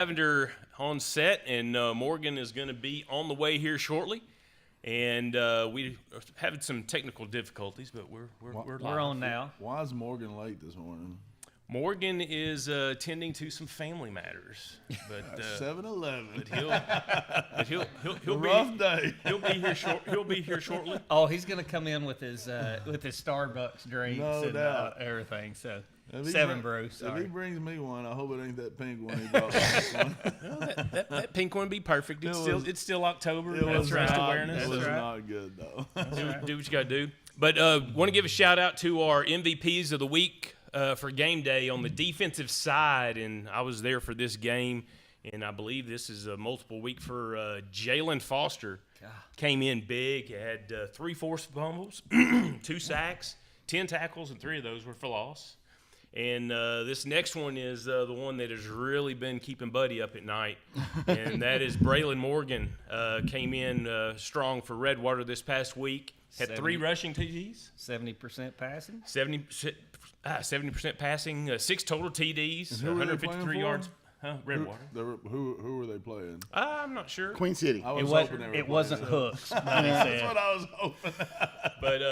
Lavender on set, and Morgan is going to be on the way here shortly. And we are having some technical difficulties, but we're live. We're on now. Why is Morgan late this morning? Morgan is tending to some family matters, but 7-Eleven. He'll be rough day. He'll be here shortly. Oh, he's gonna come in with his Starbucks drinks No and doubt. Everything. So If he seven, bring- bro. Sorry. If he brings me one, I hope it ain't that pink one he brought last one. Well, that pink one be perfect. It's still October. It was That's not, awareness. it was right. not good, though. Do what you got to do. But want to give a shout out to our MVPs of the week for game day on the defensive side, and I was there for this game, and I believe this is a multiple week for Jalen Foster. Came in big, had 3 forced fumbles, 2 sacks, 10 tackles, and 3 of those were for loss. And this next one is the one that has really been keeping Buddy up at night, and that is Braylon Morgan. Came in strong for Redwater this past week. Had 3 rushing TDs. 70% passing. 70% passing, 6 total TDs, who were they 153 playing for? yards. Redwater. Who were they playing? I'm not sure. Queen City. I It was was. hoping they were It playing wasn't them. hooks. Buddy That's said. what I was hoping. But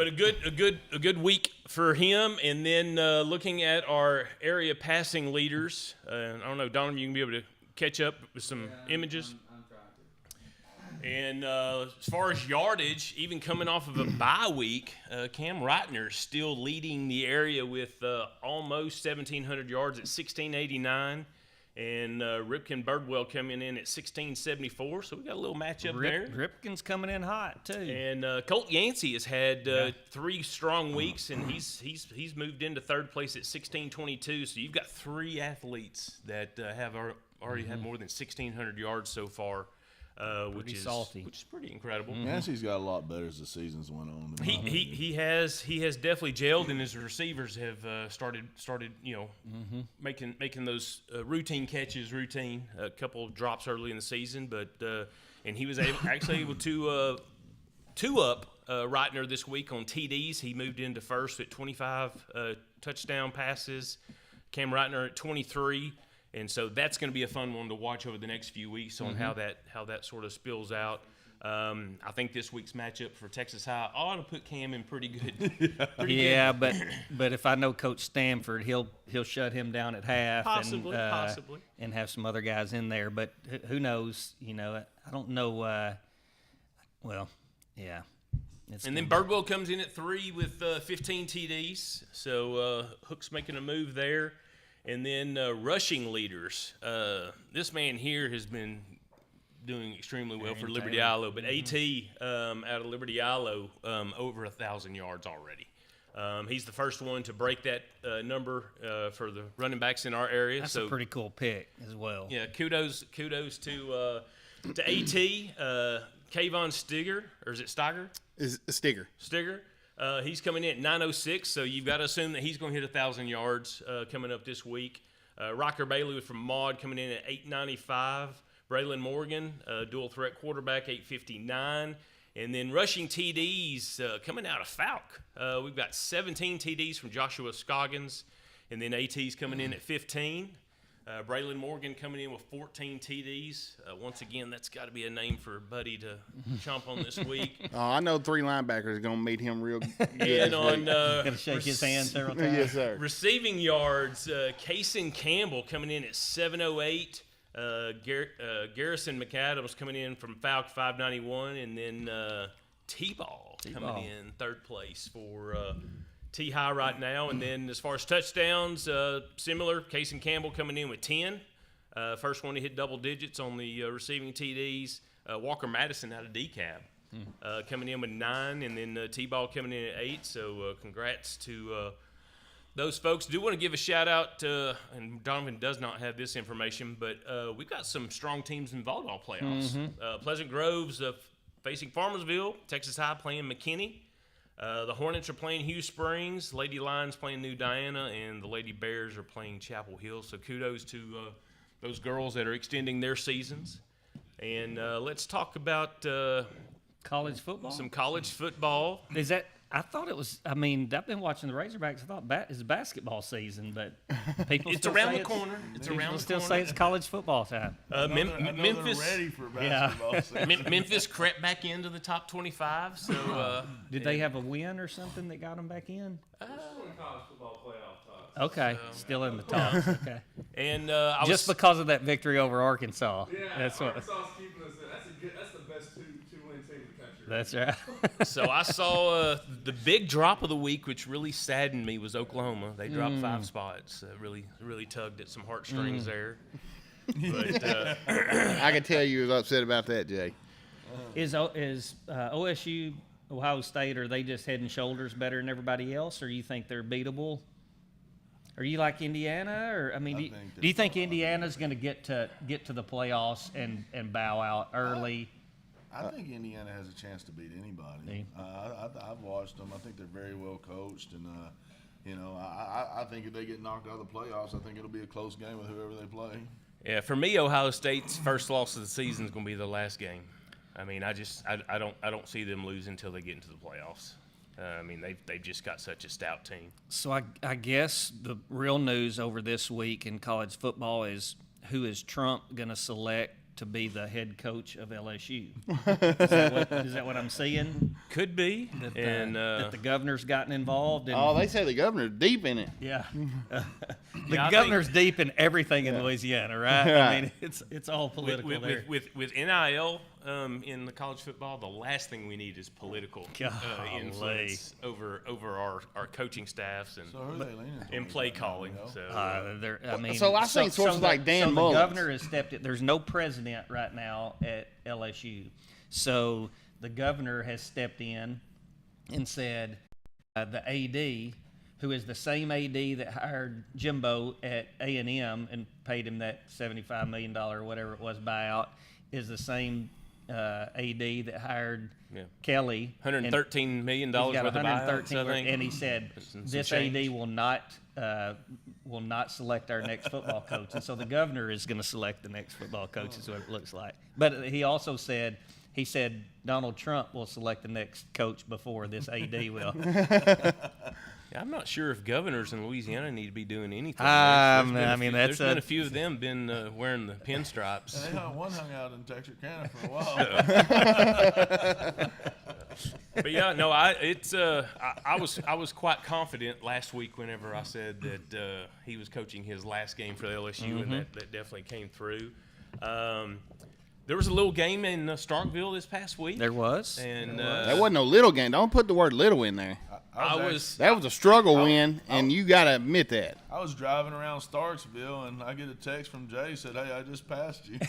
a good week for him. And then looking at our area passing leaders, I don't know, Donovan, you can be able to catch up with some images. And as far as yardage, even coming off of a bye week, Cam Reitner is still leading the area with almost 1,700 yards at 1,689. And Ripken Birdwell coming in at 1,674. So we got a little matchup there. Ripken's coming in hot too. And Colt Yancey has had 3 strong weeks, and he's moved into 3rd place at 1,622. So you've got 3 athletes that have already had more than 1,600 yards so far, which is pretty incredible. Yancey's got a lot better as the seasons went on. He has definitely gelled, and his receivers have started making those routine catches routine. A couple of drops early in the season, but and he was actually able to two up Reitner this week on TDs. He moved into first at 25 touchdown passes. Cam Reitner at 23. And so that's going to be a fun one to watch over the next few weeks on how that sort of spills out. I think this week's matchup for Texas High ought to put Cam in pretty good. But if I know Coach Stanford, he'll shut him down at half, Possibly. and have some other guys in there. But who knows? I don't know. Well, yeah. And then Birdwell comes in at 3 with 15 TDs. So Hook's making a move there. And then rushing leaders. This man here has been doing extremely well for Liberty Islo, but AT out of Liberty Islo over 1,000 yards already. He's the first one to break that number for the running backs in our area. That's a pretty cool pick as well. Yeah, kudos to AT, Kayvon Stigger, or is it Steiger? Is Stigger. Stigger. He's coming in at 906, so you've got to assume that he's going to hit 1,000 yards coming up this week. Rocker Bailey from Maud coming in at 895. Braylon Morgan, dual threat quarterback, 859. And then rushing TDs coming out of Falk. We've got 17 TDs from Joshua Scoggins, and then AT's coming in at 15. Braylon Morgan coming in with 14 TDs. Once again, that's got to be a name for Buddy to chomp on this week. I know 3 linebackers are going to meet him real good. And on Gonna shake his hand several times. Yes, sir. receiving yards, Kaysen Campbell coming in at 708. Garrison McAdams coming in from Falk 591, and then T-Ball coming in 3rd place for T-High right now. And then as far as touchdowns, similar, Kaysen Campbell coming in with 10. First one to hit double digits on the receiving TDs. Walker Madison out of DeKalb coming in with 9, and then T-Ball coming in at 8. So congrats to those folks. Do want to give a shout out to, and Donovan does not have this information, but we've got some strong teams in volleyball playoffs. Pleasant Grove's facing Farmersville, Texas High playing McKinney. The Hornets are playing Hugh Springs, Lady Lions playing New Diana, and the Lady Bears are playing Chapel Hill. So kudos to those girls that are extending their seasons. And let's talk about College football. some college football. Is that? I thought it was. I mean, I've been watching the Razorbacks. I thought it's basketball season, but people It's still around say the corner. It's people around the still corner. say it's college football time. I know Memphis. they're ready for basketball season. Memphis crept back into the top 25. So Did they have a win or something that got them back in? College football playoff talks. Okay, still in the talks. Okay, and I was just because of that victory over Arkansas. Yeah, That's what. Arkansas's keeping us in. That's the best two-win team in the country. That's right. So I saw the big drop of the week, which really saddened me, was Oklahoma. They dropped 5 spots. Really tugged at some heartstrings there. But I can tell you was upset about that, Jay. Is OSU, Ohio State, are they just head and shoulders better than everybody else, or you think they're beatable? Are you like Indiana, or I mean, do you think Indiana's going to get to the playoffs and bow out early? I think Indiana has a chance to beat anybody. I've watched them. I think they're very well coached, and I think if they get knocked out of the playoffs, I think it'll be a close game with whoever they play. yeah, for me, Ohio State's first loss of the season is going to be the last game. I mean, I don't see them losing until they get into the playoffs. I mean, they've just got such a stout team. So I guess the real news over this week in college football is who is Trump going to select to be the head coach of LSU? Is that what I'm seeing? Could be. That the governor's gotten involved? And, Oh, they say the governor's deep in it. yeah. Yeah, I governor's deep in everything in Louisiana, right? I mean, it's all political there. With NIL in the college football, the last thing we need is political influence over our coaching staffs and So who are they leaning towards? and play right now, calling. you know? So I mean, So I've seen sources like Dan the Mullins. governor has stepped in. There's no president right now at LSU. So the governor has stepped in and said the AD, who is the same AD that hired Jimbo at A&M and paid him that $75 million or whatever it was buyout, is the same AD that hired Kelly. $113 million He's got worth of buyouts, I think. and he said Some this change. AD will not select our next football coach, and so the governor is going to select the next football coach. Is what it looks like. But he also said Donald Trump will select the next coach before this AD will. I'm not sure if governors in Louisiana need to be doing anything. I There's mean, that's been a few of them been wearing the pinstripes. One hung out in Texarkana for a while. But yeah, no, I was quite confident last week whenever I said that he was coaching his last game for the LSU, and that definitely came through. There was a little game in Starkville this past week. There was. And That wasn't no little game. Don't put the word little in there. That was a struggle win, and you got to admit that. I was driving around Starksville, and I get a text from Jay said, "Hey, I just passed you."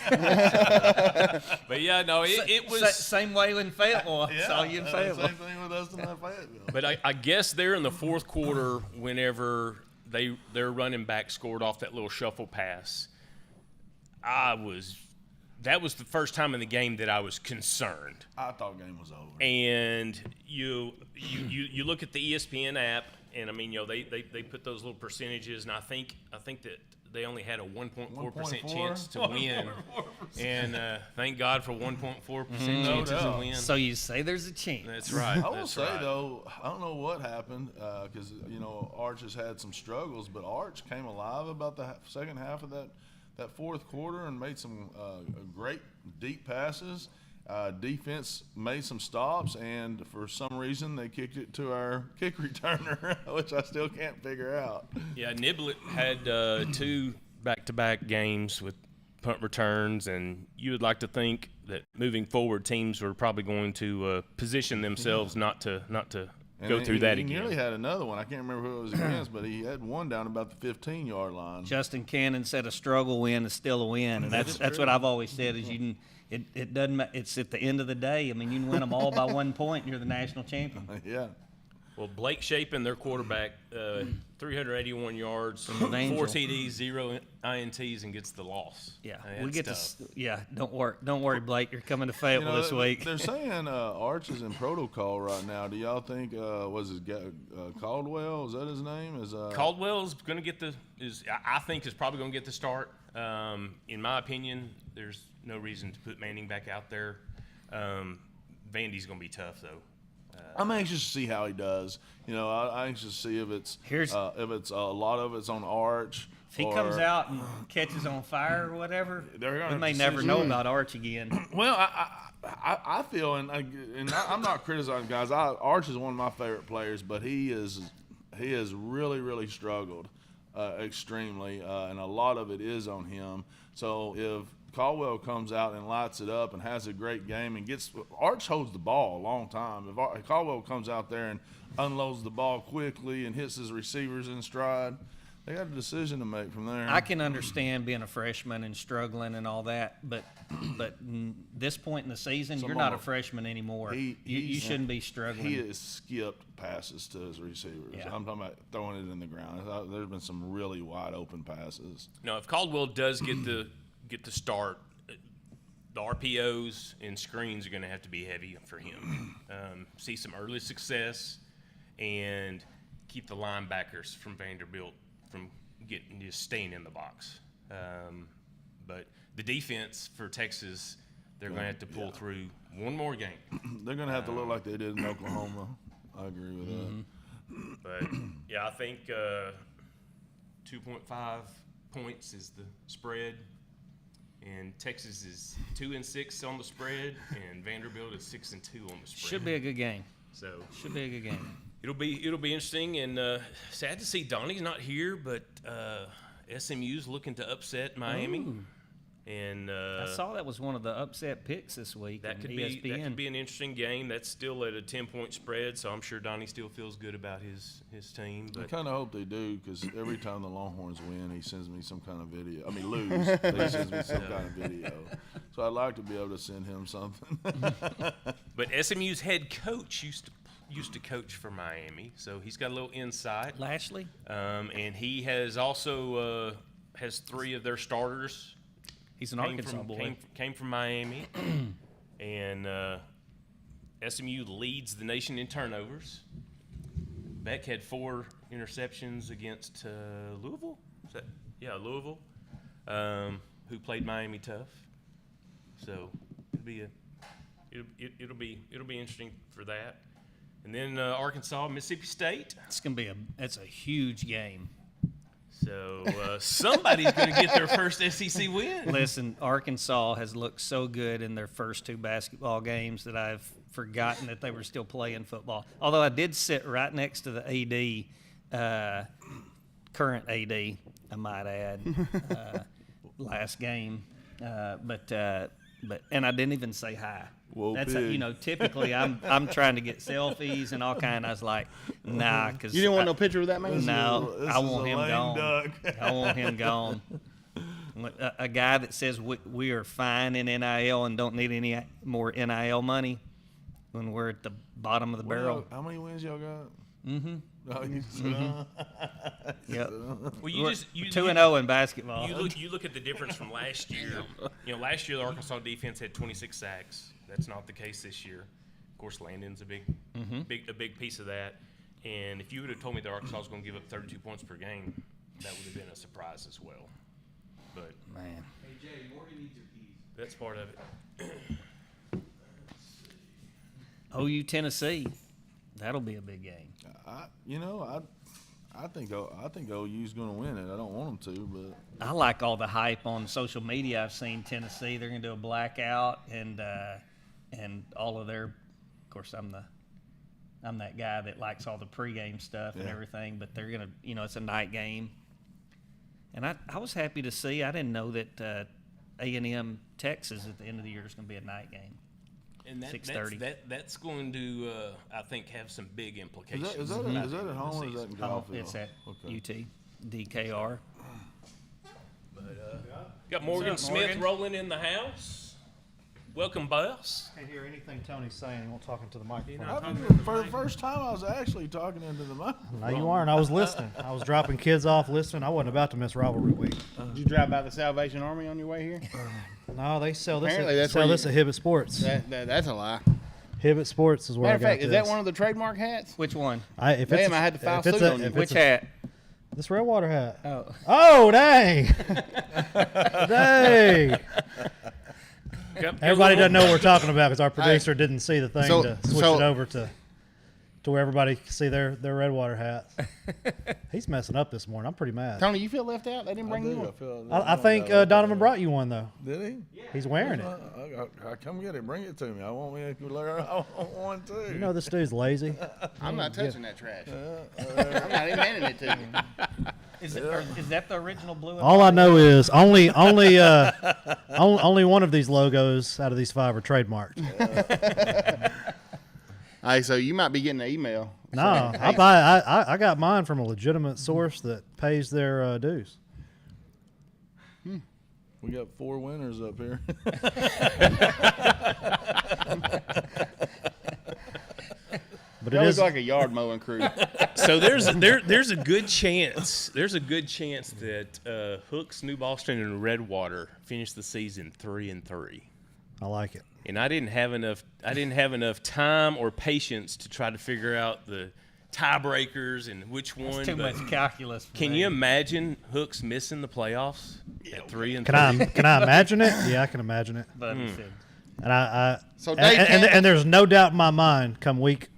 But yeah, no, it was same way in Fayetteville. I saw you in Fayetteville. Same thing with us in Fayetteville. But I guess there in the fourth quarter, whenever their running back scored off that little shuffle pass, that was the first time in the game that I was concerned. I thought game was over. And you look at the ESPN app, and I mean, they put those little percentages, and I think that they only had a 1.4% chance to win. And thank God for 1.4% chances to win. So you say there's a chance. That's right. I will say though, I don't know what happened because Arch has had some struggles, but Arch came alive about the second half of that fourth quarter and made some great deep passes. Defense made some stops, and for some reason they kicked it to our kick returner, which I still can't figure out. Yeah, Niblett had 2 back-to-back games with punt returns, and you would like to think that moving forward, teams were probably going to position themselves not to go through that again. He nearly had another one. I can't remember who it was against, but he had one down about the 15-yard line. Justin Cannon said a struggle win is still a win, and that's what I've always said is you can. It doesn't. It's at the end of the day. I mean, you can win them all by 1 point, and you're the national champion. Yeah. Well, Blake Shapen, their quarterback, 381 yards, 4 angel. TDs, 0 INTs, and gets the loss. Yeah, we get to. Yeah, don't worry, Blake. You're coming to Fayetteville this week. They're saying Arch is in protocol right now. Do y'all think was his Caldwell? Is that his name? Caldwell is going to get I think is probably going to get the start. In my opinion, there's no reason to put Manning back out there. Vandy's going to be tough though. I'm anxious to see how he does. I'm anxious to see if it's a lot of it's on Arch. If he comes out and catches on fire or whatever, we may never know about Arch again. Well, I feel, and I'm not criticizing guys. Arch is one of my favorite players, but he has really, really struggled extremely, and a lot of it is on him. So if Caldwell comes out and lights it up and has a great game and Arch holds the ball a long time. If Caldwell comes out there and unloads the ball quickly and hits his receivers in stride, they got a decision to make from there. I can understand being a freshman and struggling and all that, but this point in the season, you're not a freshman anymore. You shouldn't be struggling. He has skipped passes to his receivers. Yeah. I'm talking about throwing it in the ground. There's been some really wide open passes. No, if Caldwell does get the start, the RPOs and screens are going to have to be heavy for him. See some early success and keep the linebackers from Vanderbilt from just staying in the box. But the defense for Texas, they're going to have to pull through one more game. They're going to have to look like they did in Oklahoma. I agree with that. But, yeah, I think 2.5 points is the spread. And Texas is 2-6 on the spread, and Vanderbilt is 6-2 on the spread. Should be a good game. Should be a good game. It'll be interesting, and sad to see Donnie's not here, but SMU's looking to upset Miami. Ooh. And I saw that was one of the upset picks this week. That could be an interesting game. That's still at a 10-point spread, so I'm sure Donnie still feels good about his team. But I kind of hope they do, because every time the Longhorns win, he sends me some kind of video. I mean, lose, but he sends me some kind of video. So I'd like to be able to send him something. But SMU's head coach used to coach for Miami, so he's got a little insight. Lashley, and he has also has 3 of their starters. He's an Arkansas boy. Came from Miami, and SMU leads the nation in turnovers. Beck had 4 interceptions against Louisville. Louisville, who played Miami tough. So it'll be interesting for that. And then Arkansas, Mississippi State. That's a huge game. So somebody's going to get their first SEC win. Listen, Arkansas has looked so good in their first 2 basketball games that I've forgotten that they were still playing football. Although I did sit right next to the AD, current AD, I might add, last game. But I didn't even say hi. Whoa, that's pig. Typically I'm trying to get selfies and all kind. I was like, nah, because you didn't want no picture with that man. No, I want him gone. I want him gone. A guy that says we are fine in NIL and don't need any more NIL money when we're at the bottom of the barrel. How many wins y'all got? Mm-hmm. Yep. Well, you 2-0 in basketball. You look at the difference from last year. Last year the Arkansas defense had 26 sacks. That's not the case this year. Of course, Landon's a big piece of that. And if you would have told me that Arkansas was going to give up 32 points per game, that would have been a surprise as well. But man, hey Jay, Morgan needs your keys. That's part of it. OU Tennessee, that'll be a big game. I think OU's going to win it. I don't want them to, but I like all the hype on social media. I've seen Tennessee; they're going to do a blackout and all of their. Of course, I'm that guy that likes all the pregame stuff and everything. But they're going to, it's a night game. And I was happy to see. I didn't know that A&M Texas at the end of the year is going to be a night game. And 6:30. That's going to, I think, have some big implications. Is that at home or is that in Garfield? It's at UT, DKR. But got Morgan Smith rolling in the house. Welcome, boss. Can't hear anything Tony's saying. He won't talk into the microphone. For the first time, I was actually talking into the microphone. No, you aren't. I was listening. I was dropping kids off listening. I wasn't about to miss rivalry week. Did you drive by the Salvation Army on your way here? No, they sell this. Apparently At Hibbett Sports. That's a lie. Hibbett Sports is where Matter of I got fact, is that one of the trademark hats? Which one? If Damn, I had to file suit on you. Which hat? This Redwater hat. Oh. Oh, dang. Dang. Everybody doesn't know what we're talking about because our producer didn't see the thing to switch it over to. to where everybody can see their Redwater hats. He's messing up this morning. I'm pretty mad. Tony, you feel left out? They didn't bring you one. I think Donovan brought you one though. Did he? He's wearing it. I come get it. Bring it to me. I want me to learn. I want one too. You know this dude's lazy. I'm not touching that trash. I'm not even handing it to you. Is that the original blue? And All I know is only one of these logos out of these 5 are trademarked. All right, so you might be getting an email. No, saying, I got mine from a legitimate source that pays their dues. We got 4 winners up here. But That it was is like a yard mowing crew. So there's a good chance that Hooks, New Boston, and Redwater finish the season 3-3. I like it. And I didn't have enough time or patience to try to figure out the tiebreakers and which one. Too much calculus. Can you imagine Hooks missing the playoffs at 3-3? Can I imagine it? Yeah, I can imagine it. But he said, And I So Dave Campbell- and there's no doubt in my mind, come week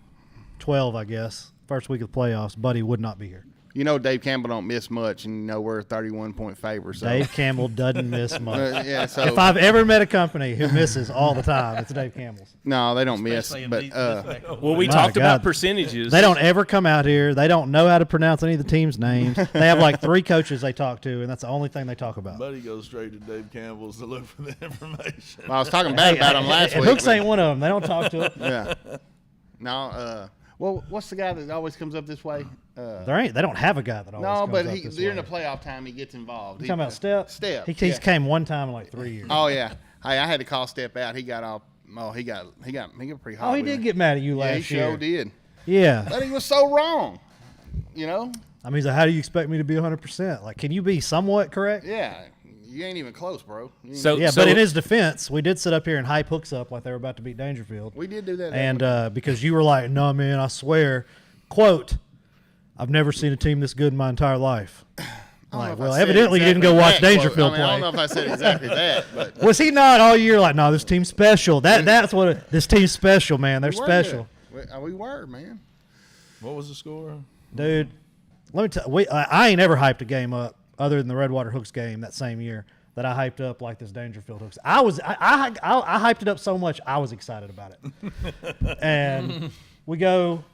12, I guess, first week of the playoffs, Buddy would not be here. You know Dave Campbell don't miss much, and you know we're a 31-point favor. So. Dave Campbell doesn't miss much. Yeah, so If I've ever met a company who misses all the time, it's Dave Campbell's. no, they don't miss. especially in But this back- Well, we My talked about God. percentages. They don't ever come out here. They don't know how to pronounce any of the team's names. They have like 3 coaches they talk to, and that's the only thing they talk about. Buddy goes straight to Dave Campbell's to look for the information. I was talking bad about him last and week. Hooks but- ain't one of them. They don't talk to him. Yeah. No. Well, what's the guy that always comes up this way? They don't have a guy that always No, comes but up he this during way. the playoff time he gets involved. You talking about Step? Step. He's yeah. came one time in like 3 years. Oh yeah. Hey, I had to call Step out. He got all. Oh, he got pretty hot. Oh, he with did me. get mad at you Yeah, he last year. sure did. Yeah. But he was so wrong. You know. I mean, he's like, how do you expect me to be 100%? Like, can you be somewhat correct? Yeah. You ain't even close, bro. You ain't- So Yeah, but in his defense, we did sit up here and hype Hooks up like they were about to beat Dangerfield. we did do that. And because you were like, no, man, I swear, quote, I've never seen a team this good in my entire life. I don't know Like, if I well, said evidently you didn't go exactly watch that Dangerfield quote. I mean, I play. don't know if I said exactly that, but Was he not all year like, no, this team's special? That's what this team's special, man. They're we were special. good. We were, man. What was the score? Dude, let me tell you, I ain't ever hyped a game up other than the Redwater Hooks game that same year that I hyped up like this Dangerfield Hooks. I hyped it up so much I was excited about it. And we go,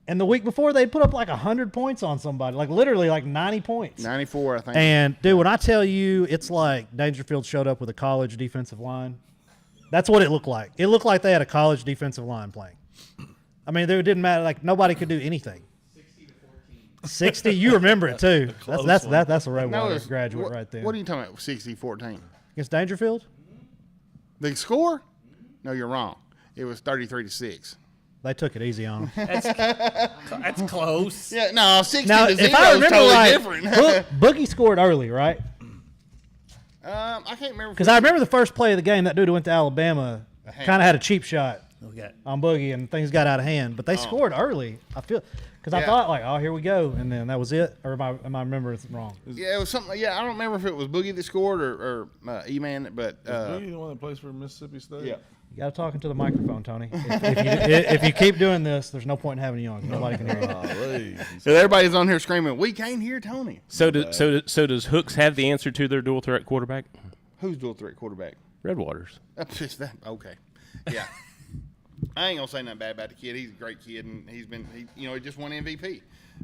and the week before they put up like 100 points on somebody, like literally like 90 points. 94, I think. And dude, when I tell you, it's like Dangerfield showed up with a college defensive line. That's what it looked like. It looked like they had a college defensive line playing. I mean, it didn't matter. Like nobody could do anything. 60. You remember it too. That's a No, Redwater it's- graduate what, right there. What are you talking about? 60-14. Against Dangerfield? The score? No, you're wrong. It was 33-6. They took it easy on them. that's close. Yeah, no, 60 Now, to 0 if I is remember totally right, different. Boogie scored early, right? I can't remember. Because I remember the first play of the game, that dude who went to Alabama kind of had a cheap shot Okay. on Boogie, and things got out of hand. But they scored early. I feel because I Yeah. thought like, oh, here we go, and then that was it. Or am I remembering it wrong? Yeah, it was something. Yeah, I don't remember if it was Boogie that scored or E-Man, but Is Boogie the one that plays for Mississippi State? yeah. You got to talk into the microphone, Tony. If you keep doing this, there's no point in having you on. Nobody can hear you. Golly. So everybody's on here screaming, "We can't hear Tony." So does Hooks have the answer to their dual threat quarterback? Who's dual threat quarterback? Redwaters. That's just that. Okay. Yeah. I ain't gonna say nothing bad about the kid. He's a great kid, and he just won MVP.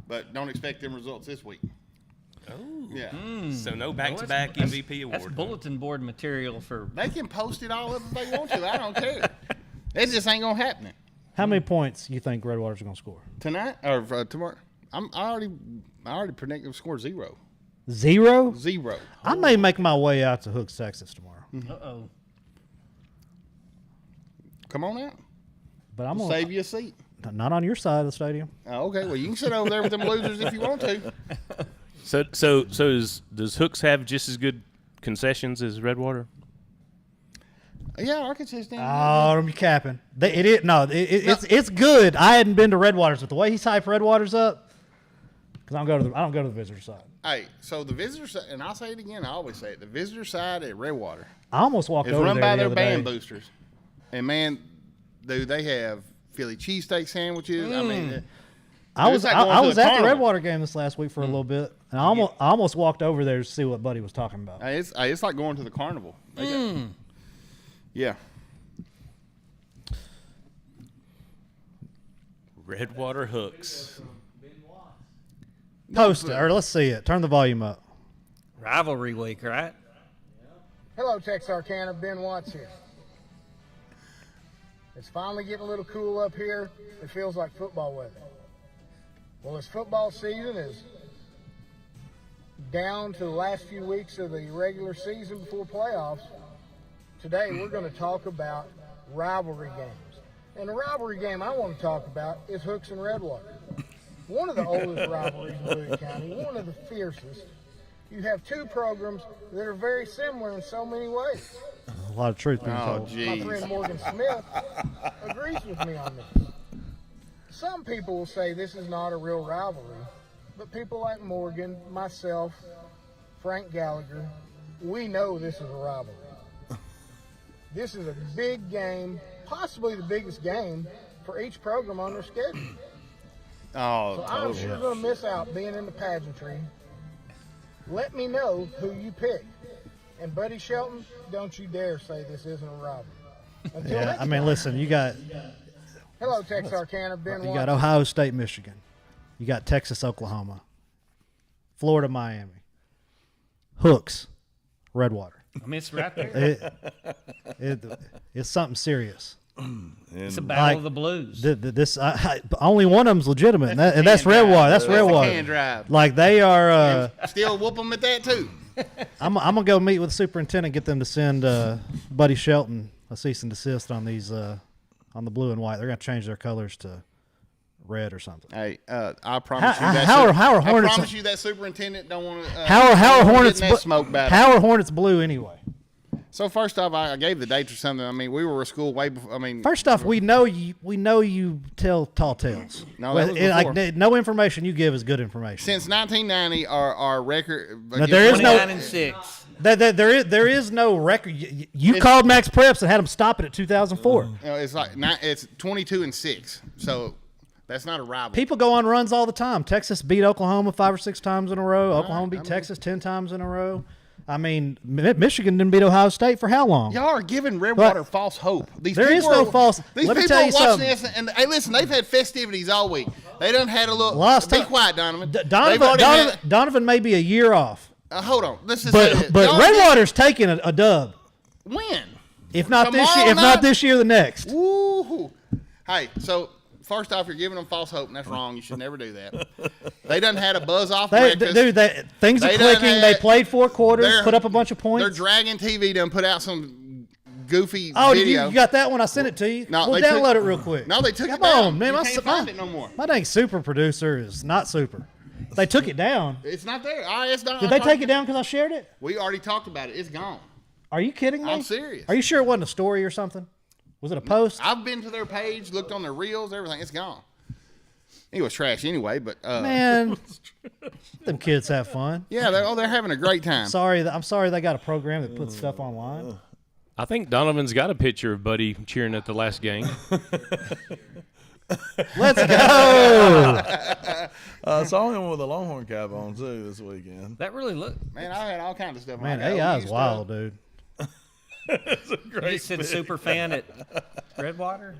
But don't expect them results this week. Oh. Yeah. So no back-to-back MVP award. That's bulletin board material for. They can post it all up if they want to. I don't care. It just ain't gonna happen How many points you think Redwater's going to score? tonight or tomorrow. I already predicted the score 0. 0? 0. I may make my way out to Hooks, Texas tomorrow, Uh-oh. Come on out. but I'm We'll gonna, save you a seat. not on your side of the stadium. Okay. Well, you can sit over there with them losers if you want to. So does Hooks have just as good concessions as Redwater? Yeah, Arkansas down. Oh, I'm capping. It's good. I hadn't been to Redwaters, but the way he's hyped Redwaters up, because I don't go to the visitor side. Hey, so the visitor side, and I'll say it again. I always say it. The visitor side at Redwater I almost walked is over run there by the their other band day. boosters, and man, dude, they have Philly cheesesteak sandwiches. I mean, I was like going I to was the at the carnival. Redwater game this last week for a little bit, and I almost walked over there to see what Buddy was talking about. It's like going to the carnival. Yeah. Redwater hooks. Post it, or let's see it. Turn the volume up. Rivalry week, right? Hello, Texarkana. Ben Watts here. It's finally getting a little cool up here. It feels like football weather. Well, as football season is down to the last few weeks of the regular season before playoffs, today we're going to talk about rivalry games. And the rivalry game I want to talk about is Hooks and Redwater. One of the oldest rivalries in Bowie County, one of the fiercest. You have two programs that are very similar in so many ways. A lot of truth being Oh, told. My geez. friend Morgan Smith agrees with me on this. Some people will say this is not a real rivalry, but people like Morgan, myself, Frank Gallagher, we know this is a rivalry. This is a big game, possibly the biggest game for each program on their schedule. Oh, So I'm totally. sure going to miss out being in the pageantry. Let me know who you pick. And Buddy Shelton, don't you dare say this isn't a rivalry. Until Yeah, next I mean, time. listen, you got Hello, Texarkana. Ben You Watson. got Ohio State, Michigan. You got Texas, Oklahoma. Florida, Miami. Hooks, Redwater. I mean, it's right there. It's something serious. It's a battle like, of the blues. Only one of them's legitimate, and that's hand drive. Redwater. That's That's a Redwater. hand drive. Like they are. Still whoop them at that, too. I'm gonna go meet with the superintendent, get them to send Buddy Shelton a cease and desist on these on the blue and white. They're gonna change their colors to red or something. Hey, I promise How- you that. how are I Hornets- promise you that superintendent don't want to. How are Hornets? That smoke battle. How are Hornets blue anyway? So first off, I gave the dates or something. I mean, we were a school way before. I mean, First off, we know you tell tall tales. No, that was Like, before. no information you give is good information. since 1990, our record. Now, there is no- 29-6. There is no record. You called Max Preps and had them stop it at 2004. You know, it's like it's 22-6. So that's not a rival. People go on runs all the time. Texas beat Oklahoma 5 or 6 times in a row. Oklahoma beat Texas 10 times in a row. I mean, Michigan didn't beat Ohio State for how long? Y'all are giving Redwater But- false hope. These There is people no false- These let me people tell are you watching something. this, and hey, listen, they've had festivities all week. They done had a little. Lost be time. quiet, Donovan. They've Donovan, already Donovan, had- Donovan may be a year off, hold on. Let's just but say this. but Y'all Redwater's taking a dub. when? If not this Tomorrow year, if night? not this year, the next. Woo-hoo. Hey, so first off, you're giving them false hope, and that's wrong. You should never do that. They done had a buzz off breakfast. Things are They done clicking. had- They played 4 quarters, They're- put up a bunch of points. Their Dragon TV done put out some goofy Oh, video. you got that one? I sent it to you. No, We'll they download took- it real quick. No, they took Come it down. on, man. You My, can't my- find it no more. my dang super producer is not super. They took it down. It's not there. All right, it's done. Did they take it down because I shared it? We already talked about it. It's gone. Are you kidding me? I'm serious. Are you sure it wasn't a story or something? Was it a post? I've been to their page, looked on their reels, everything. It's gone. It was trash anyway, but Man, them kids have fun. yeah, they're having a great time. I'm sorry they got a program that puts stuff online. I think Donovan's got a picture of Buddy cheering at the last game. Let's go. I saw him with a Longhorn cap on too this weekend. That really looked. Man, I had all kinds of stuff. Man, I got AI is used wild, up. dude. You just said super fan at Redwater.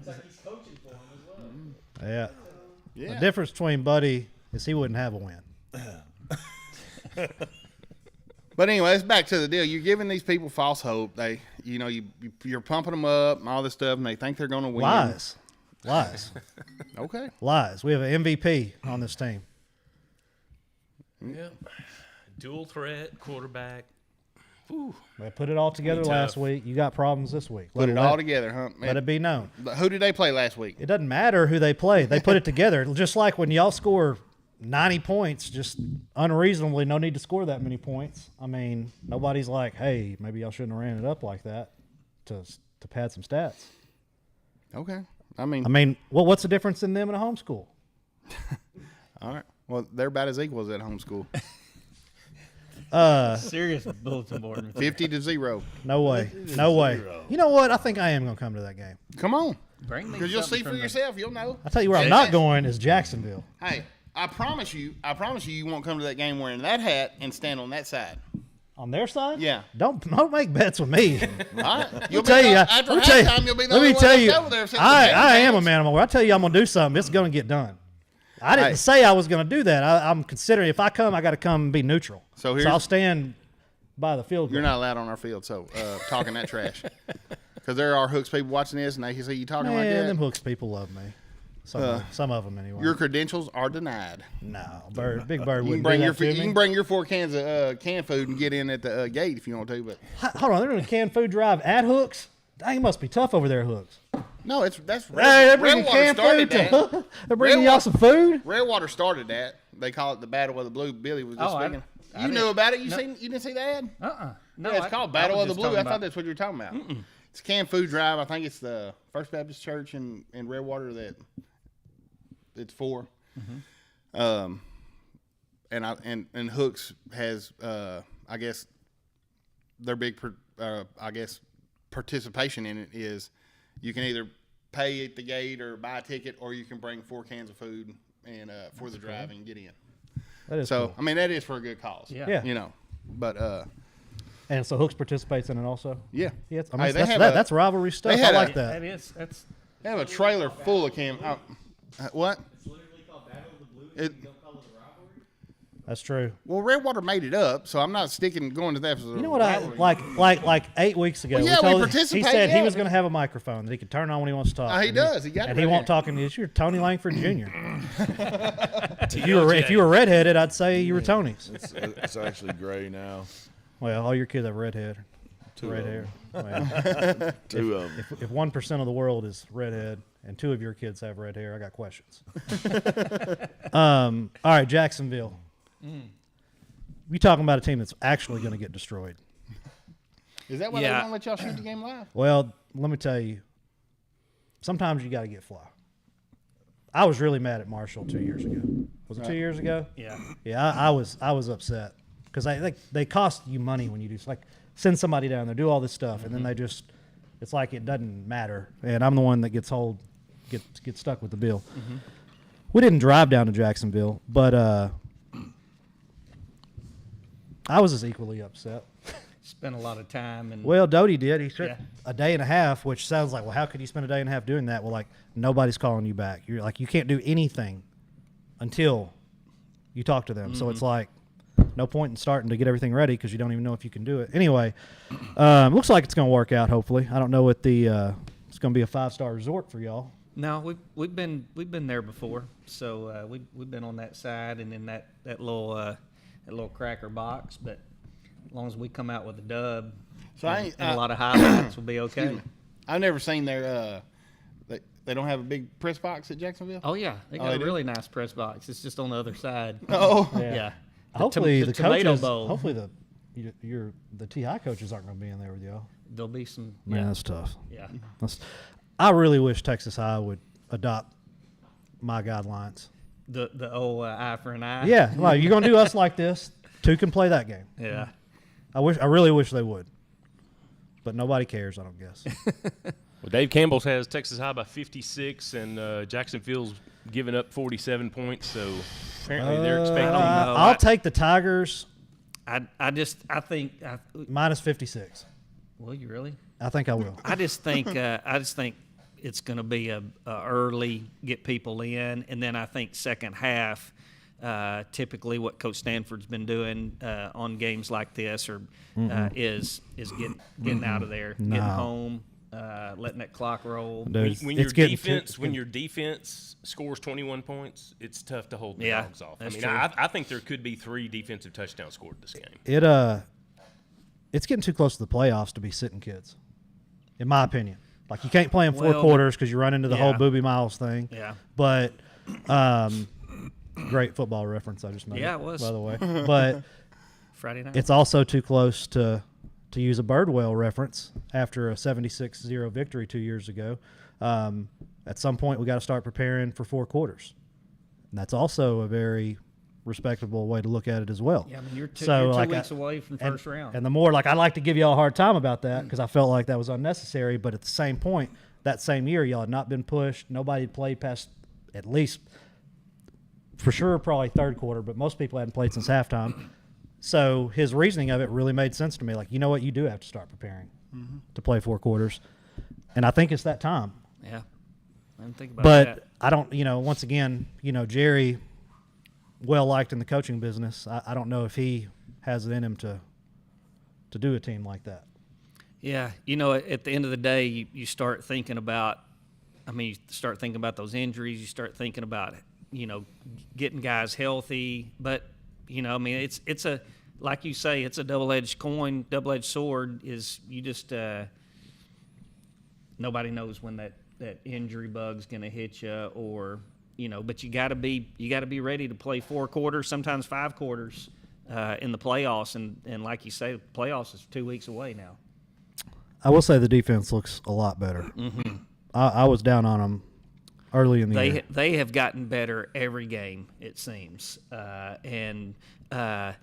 Yeah. Yeah. The difference between Buddy is he wouldn't have a win. But anyway, it's back to the deal. You're giving these people false hope. They, you're pumping them up and all this stuff, and they think they're going to win. Lies. Okay. Lies. We have an MVP on this team. Yeah. Dual threat, quarterback. They put it all together Tough. last week. You got problems this week. Put it all together, huh? Man, Let it be known. who did they play last week? It doesn't matter who they play. They put it together. Just like when y'all score 90 points, just unreasonably, no need to score that many points. I mean, nobody's like, hey, maybe y'all shouldn't have ran it up like that to pad some stats. Okay. I mean, What's the difference in them and a homeschool? all right. Well, they're about as equal as at homeschool. Serious bulletin board. 50-0. No way. No way. You know what? I think I am going to come to that game. Come on. Bring me Because you'll something see for from the- yourself. You'll know. I tell you where I'm Yeah. not going is Jacksonville. Hey, I promise you, you won't come to that game wearing that hat and stand on that side. On their side? Yeah. Don't make bets with me. All right. You'll tell you, after let me tell you, halftime, you'll be the let only me one tell left you, over there since the game I am a fans. man of my word. I tell you, I'm gonna do something. It's gonna get done. I didn't Hey. say I was gonna do that. I'm considering if I come, I got to come and be neutral. So here's- I'll stand by the field goal. You're not allowed on our field, so talking that trash. Because there are Hooks people watching this, and they can see you talking like Man, that. them Hooks people love me. Some of them anyway. Your credentials are denied. No, Big Bird You wouldn't can bring do your that to you me. can bring your 4 cans of canned food and get in at the gate if you want to. But Hold on, they're doing a canned food drive at Hooks. Dang, it must be tough over there, Hooks. no, that's Hey, they're bringing Redwater canned started food that. to. They're bringing y'all some food. Redwater started that. They call it the Battle of the Blue. Billy was just Oh, I speaking. I You knew didn't- about it? You no. you didn't see the ad? No, Yeah, it's called Battle was of the just Blue. I talking thought about- that's what you were talking about. It's a canned food drive. I think it's the First Baptist Church in Redwater that it's for. And Hooks has I guess their big participation in it is you can either pay at the gate or buy a ticket, or you can bring 4 cans of food and for the drive and get in. That is So cool. I mean that is for a good cause. Yeah. You know, but And so Hooks participates in it also. yeah. Yeah, I mean, Hey, they have that's rivalry stuff. they I had like a- that. That is. That's. They have a trailer full of what? It's literally called Battle of the Blue. It- You don't call it a rivalry. That's true. Well, Redwater made it up, so I'm not going to that. You know what I like 8 weeks ago? Well, yeah, we he participate, said he yeah. was going to have a microphone that he could turn on when he wants to talk. Oh, he And does. He got it and he right won't here. talk in this. You're Tony Langford Jr. if you were redheaded, I'd say you were Tony's. It's actually gray now. Well, all your kids have red hair. Red hair. Well, 2 of them. if 1% of the world is redhead and 2 of your kids have red hair, I got questions. All right, Jacksonville. You talking about a team that's actually going to get destroyed? Is that why Yeah. they won't let y'all shoot the game live? Well, let me tell you. Sometimes you got to get fly. I was really mad at Marshall 2 years ago. Was it 2 years ago? Yeah. Yeah, I was upset because they cost you money when you do like send somebody down there, do all this stuff, and then they just it's like it doesn't matter. And I'm the one that gets stuck with the bill. We didn't drive down to Jacksonville, but I was as equally upset. Spent a lot of time and. Well, Doty did. He spent Yeah. a day and a half, which sounds like, well, how could you spend a day and a half doing that? Well, like nobody's calling you back. You're like you can't do anything until you talk to them. So it's like no point in starting to get everything ready because you don't even know if you can do it. Anyway, looks like it's going to work out. Hopefully, I don't know what the it's going to be a 5-star resort for y'all. No, we've been there before. So we've been on that side and in that little cracker box. But as long as we come out with a dub, So I ain't, and a lot of highlights will be okay. I've never seen their. They don't have a big press box at Jacksonville. Oh yeah, they got they a do? really nice press box. It's just on the other side. Oh, Yeah. Hopefully, the tomato coaches. bowl. Hopefully, the TI coaches aren't going to be in there with y'all. There'll be some. Man, yeah. that's tough. Yeah. I really wish Texas High would adopt my guidelines. The old eye for an eye. Yeah, like you're gonna do us like this. 2 can play that game. Yeah. I really wish they would, but nobody cares. I don't guess. Well, Dave Campbell's has Texas High by 56, and Jacksonville's giving up 47 points. So apparently they're expecting. know. I'll take the Tigers I think. minus 56. Will you really? I think I will. I just think it's going to be a early get people in, and then I think second half. Typically, what Coach Stanford's been doing on games like this, is getting out of there, getting home, letting that clock roll. Dude, When it's your getting defense your defense scores 21 points, it's tough to hold the Yeah, dogs off. I that's mean, true. I think there could be 3 defensive touchdowns scored this game. It's getting too close to the playoffs to be sitting kids, in my opinion. Like you can't play in 4 Well, quarters because you run into the whole yeah. Booby Miles thing. Yeah. But great football reference I just made. Yeah, it was. By the way, but Friday night. it's also too close to use a Birdwell reference after a 76-0 victory 2 years ago. At some point, we got to start preparing for 4 quarters. And that's also a very respectable way to look at it as well. Yeah, I mean, you're two like, weeks away from first round. And the more, like, I'd like to give y'all a hard time about that because I felt like that was unnecessary. But at the same point, that same year, y'all had not been pushed. Nobody had played past at least, for sure, probably third quarter, but most people hadn't played since halftime. So his reasoning of it really made sense to me. Like, you know what? You do have to start preparing to play 4 quarters. And I think it's that time. Yeah. I didn't think about But that. I don't, once again, Jerry, well liked in the coaching business. I don't know if he has it in him to do a team like that. Yeah, at the end of the day, you start thinking about. You start thinking about those injuries. You start thinking about, getting guys healthy. But it's a, like you say, it's a double-edged coin, double-edged sword. Is you just nobody knows when that injury bug's going to hit you, or But you got to be ready to play 4 quarters, sometimes 5 quarters in the playoffs, and like you say, the playoffs is 2 weeks away now. I will say the defense looks a lot better. Mm-hmm. I was down on them early in the year. They have gotten better every game, it seems, and I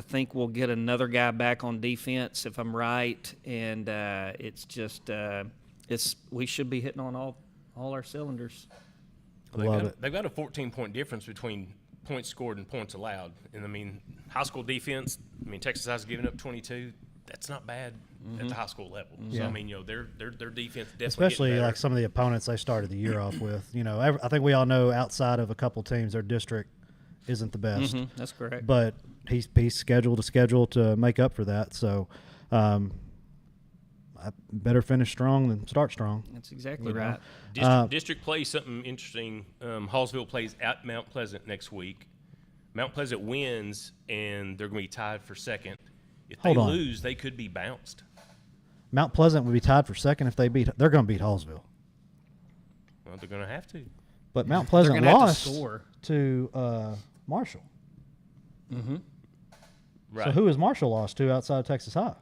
think we'll get another guy back on defense if I'm right, and it's just we should be hitting on all our cylinders. Well, they've got a 14-point difference between points scored and points allowed. And, high school defense, Texas has given up 22. That's not bad at the high school level. Yeah. So, their defense definitely especially getting better. like some of the opponents they started the year off with. I think we all know outside of a couple teams, their district isn't the best. Mm-hmm, that's correct. But he's scheduled to make up for that. So I better finish strong than start strong. That's exactly right. District plays something interesting. Hallsville plays at Mount Pleasant next week. Mount Pleasant wins, and they're going to be tied for second. If they lose, they could be bounced. Mount Pleasant would be tied for second if they're going to beat Hallsville. Well, they're going to have to. But Mount Pleasant gonna have to lost score. to Marshall. Mm-hmm. Right. So who has Marshall lost to outside of Texas High?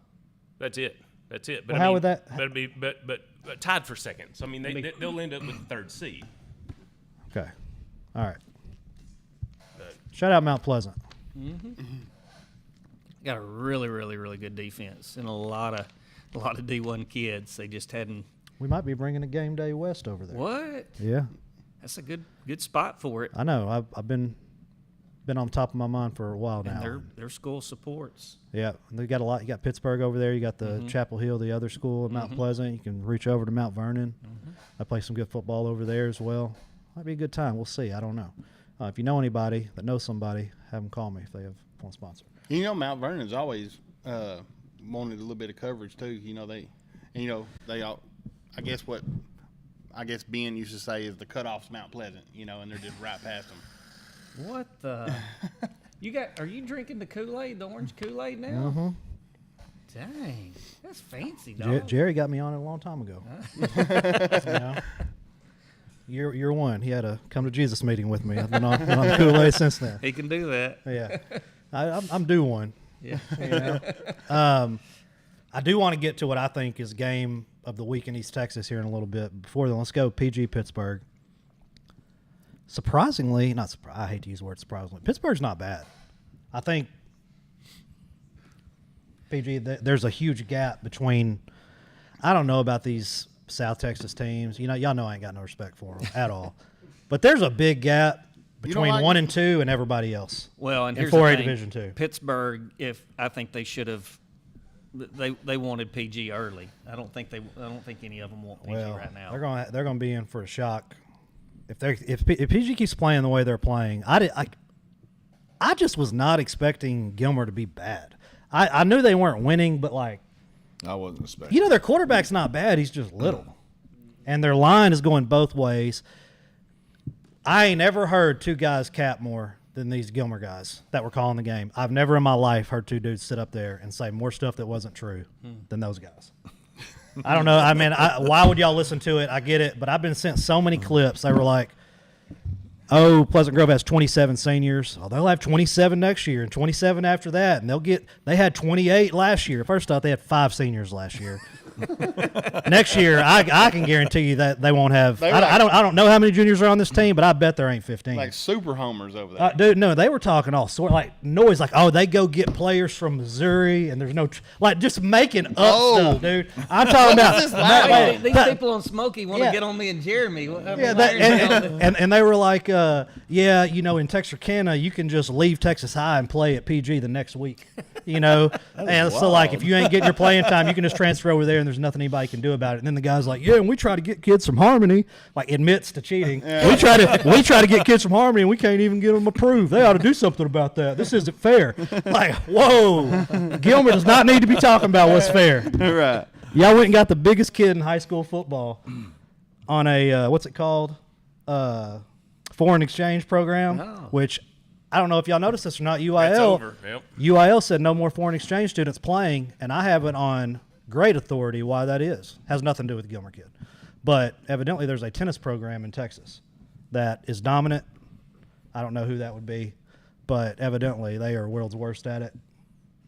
That's it. But Well, how would that? But tied for second. So they'll end up with the 3rd seed. Okay. All right. But Shout out Mount Pleasant. Got a really, really, really good defense and a lot of D1 kids. They just hadn't. We might be bringing a game day West over there. What? Yeah, That's a good spot for it. I know. I've been on top of my mind for a while now. And their school supports. Yeah, and they got a lot. You got Pittsburgh over there. You got the Chapel Hill, the other school, in Mount Pleasant. You can reach over to Mount Vernon. I play some good football over there as well. Might be a good time. We'll see. I don't know. If you know anybody that knows somebody, have them call me if they want to sponsor. Mount Vernon's always wanted a little bit of coverage too. They all. I guess Ben used to say is the cutoff's Mount Pleasant. And they're just right past them. What the? Are you drinking the Kool-Aid, the orange Kool-Aid now? Mm-hmm. Dang, that's fancy, dog. Jerry got me on it a long time ago. Year one, he had a come to Jesus meeting with me. I've been on the Kool-Aid since then. He can do that. Yeah, I'm due one. Yeah. I do want to get to what I think is game of the week in East Texas here in a little bit. Before then, let's go PG Pittsburgh. Surprisingly, I hate to use the word surprisingly. Pittsburgh's not bad. I think PG, there's a huge gap between. I don't know about these South Texas teams. Y'all know I ain't got no respect for them at all. But there's a big gap between 1 and 2 and everybody else. Well, and in here's 4A the thing. Division 2. Pittsburgh, I think they should have. They wanted PG early. I don't think any of them want PG right now. They're going to be in for a shock if PG keeps playing the way they're playing. I just was not expecting Gilmer to be bad. I knew they weren't winning, but I wasn't expecting. Their quarterback's not bad. He's just little, and their line is going both ways. I ain't ever heard 2 guys cap more than these Gilmer guys that were calling the game. I've never in my life heard 2 dudes sit up there and say more stuff that wasn't true than those guys. I don't know. Why would y'all listen to it? I get it, but I've been sent so many clips. They were like, oh, Pleasant Grove has 27 seniors. Oh, they'll have 27 next year and 27 after that, and they had 28 last year. First off, they had 5 seniors last year. Next year, I can guarantee you that they won't have. I don't know how many juniors are on this team, but I bet there ain't 15. Like super homers over there. Dude, no, they were talking all sort like noise, like they go get players from Missouri, and there's no like just making up stuff, dude. I'm talking about These people on Smoky want to get on me and Jeremy. And they were like, yeah, in Texarkana, you can just leave Texas High and play at PG the next week, and so like if you ain't getting your playing time, you can just transfer over there, and there's nothing anybody can do about it. And then the guy's like, yeah, and we try to get kids from Harmony, like admits to cheating. Yeah. We try to get kids from Harmony, and we can't even get them approved. They ought to do something about that. This isn't fair. Like, whoa, Gilmer does not need to be talking about what's fair. Right. Y'all went and got the biggest kid in high school football on a what's it called, foreign exchange program, which I don't know if y'all noticed this or not. UIL said no more foreign exchange students playing, and I have it on great authority why that is. Has nothing to do with the Gilmer kid. But evidently there's a tennis program in Texas that is dominant. I don't know who that would be, but evidently they are world's worst at it,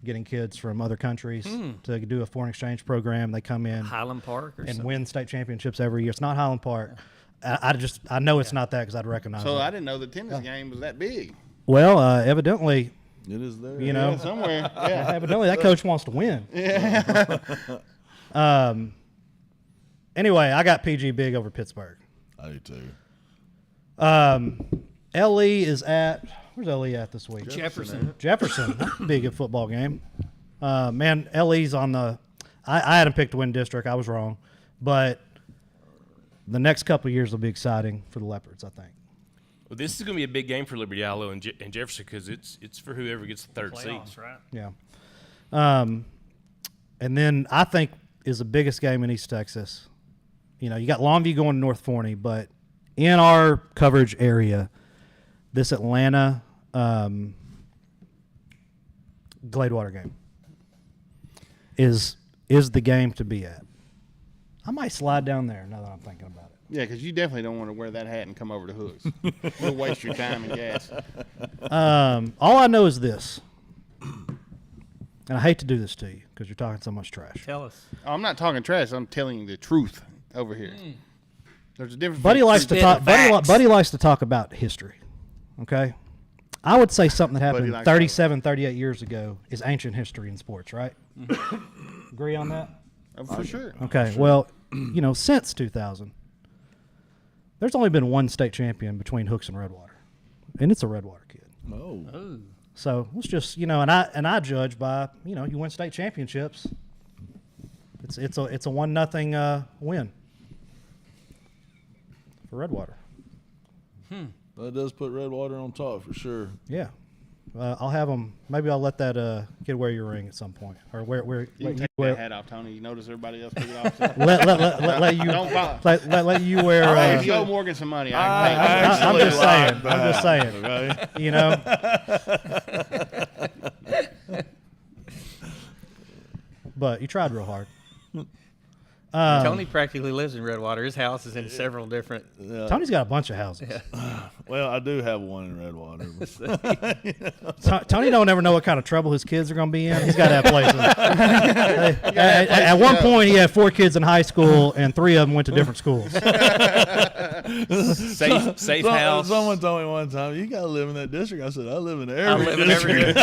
getting kids from other countries to do a foreign exchange program. They come in Highland Park and win state championships every year. It's not Highland Park. I know it's not that because I'd recognize it. So I didn't know the tennis game was that big. Well, evidently it is there. Somewhere. Yeah. Evidently that coach wants to win. Yeah. Anyway, I got PG big over Pittsburgh. I do too. LE is at where's LE at this week? Jefferson. That could be a good football game. Man, LE's on the. I had them picked to win district. I was wrong, but the next couple of years will be exciting for the Leopards, I think. Well, this is going to be a big game for Liberty Hollow and Jefferson because it's for whoever gets the third seed. Right? Yeah. And then I think is the biggest game in East Texas. You got Longview going to North Forney, but in our coverage area, this Atlanta Gladewater game is the game to be at. I might slide down there now that I'm thinking about it. Yeah, because you definitely don't want to wear that hat and come over to Hooks. You'll waste your time and gas. All I know is this, and I hate to do this to you because you're talking so much trash. Tell us. Oh, I'm not talking trash. I'm telling you the truth over here. There's a difference. Buddy likes to talk. Buddy likes to talk about history. Okay, I would say something that happened 37, 38 years ago is ancient history in sports, right? Agree on that? For sure. Okay. Well, since 2000, there's only been one state champion between Hooks and Redwater, and it's a Redwater kid. Oh. So let's just and I judge by you win state championships. It's a 1-0 win for Redwater. That does put Redwater on top for sure. Yeah. I'll have them. Maybe I'll let that kid wear your ring at some point, or wear. You can take that hat off, Tony. You notice everybody else took it off. let you Don't follow. let you wear. If you owe Morgan some money, I'm just saying. I'm just saying. But you tried real hard. Tony practically lives in Redwater. His house is in several different. Tony's got a bunch of houses. Well, I do have one in Redwater. Tony don't ever know what kind of trouble his kids are going to be in. He's got to have places. At one point, he had 4 kids in high school, and 3 of them went to different schools. Safe house. Someone told me one time, "You got to live in that district." I said, "I live in every district."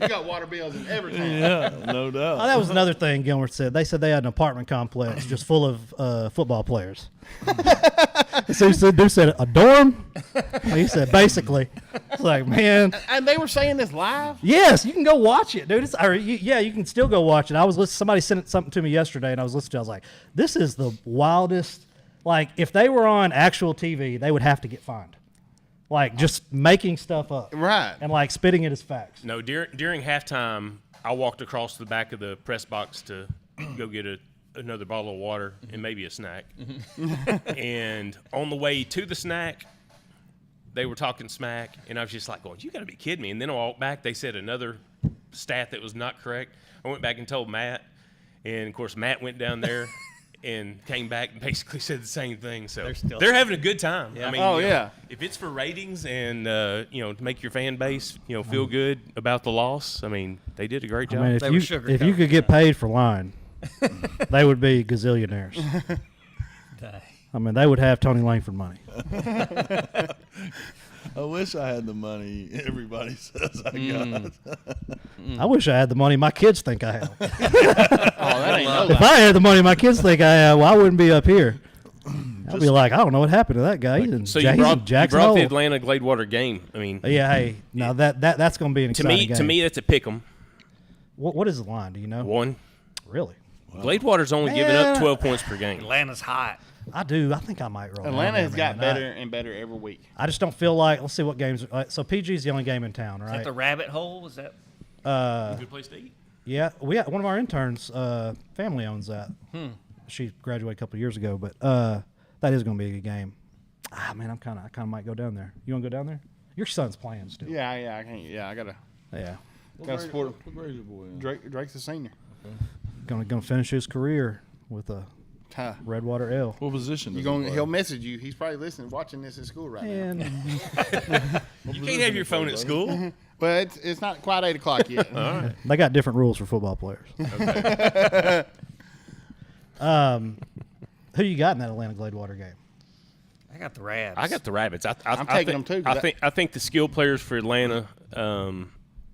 You got water bills in every town. Yeah, no doubt. Oh, that was another thing Gilmer said. They said they had an apartment complex just full of football players. So he said, dude said, a dorm? He said, basically. It's like, man. And they were saying this live? Yes, you can go watch it, dude. You can still go watch it. I was listening. Somebody sent something to me yesterday, and I was listening to it. I was like, this is the wildest. Like, if they were on actual TV, they would have to get fined. Like, just making stuff up. Right. And, like, spitting it as facts. No, during halftime, I walked across the back of the press box to go get another bottle of water and maybe a snack. And on the way to the snack, they were talking smack, and I was just like going, you got to be kidding me. And then I walked back. They said another stat that was not correct. I went back and told Matt, and, of course, Matt went down there. and came back and basically said the same thing. So still- they're having a good time. Yeah. I mean, Oh, you know, yeah. if it's for ratings and to make your fan base feel good about the loss, I mean, they did a great job. I mean, They were if you sugarcoating could get paid for lying, they would be gazillionaires. Dang. I mean, they would have Tony Langford money. I wish I had the money everybody says I got. I wish I had the money my kids think I have. Oh, that ain't no If I had the money my kids think I have, well, I wouldn't be up here. I'd be like, I don't know what happened to that guy. He's in, So he's you in Jackson brought the Hole. Atlanta Gladewater game. I mean, Yeah, hey, now that's going to be an to exciting me, game. to me, that's a pick 'em. What is the line? Do you know? One. Really? Gladewater's only giving up 12 points per game. Atlanta's hot. I do. I think I might roll. Atlanta down has there, got man. better and better every week. I just don't feel like. Let's see what games. So PG's the only game in town, Is right? that the rabbit hole? Is that? Good place to eat. Yeah, we got one of our interns. Family owns that. She graduated a couple of years ago, but that is going to be a good game. Ah, man, I kind of might go down there. You want to go down there? Your son's playing still. Yeah, I can't. Yeah, I gotta support him. What grade your boy in? Drake's a senior. Gonna finish his career with a Huh. Redwater L. What position? You does he going? play? He'll message you. He's probably listening, watching this at school right now. And You can't have your phone at school. But it's not quite 8 o'clock yet. they got different rules for football players. Who you got in that Atlanta Gladewater game? I got the Rabs. I got the Rabbits. I'm taking them too, 'cause I think the skill players for Atlanta,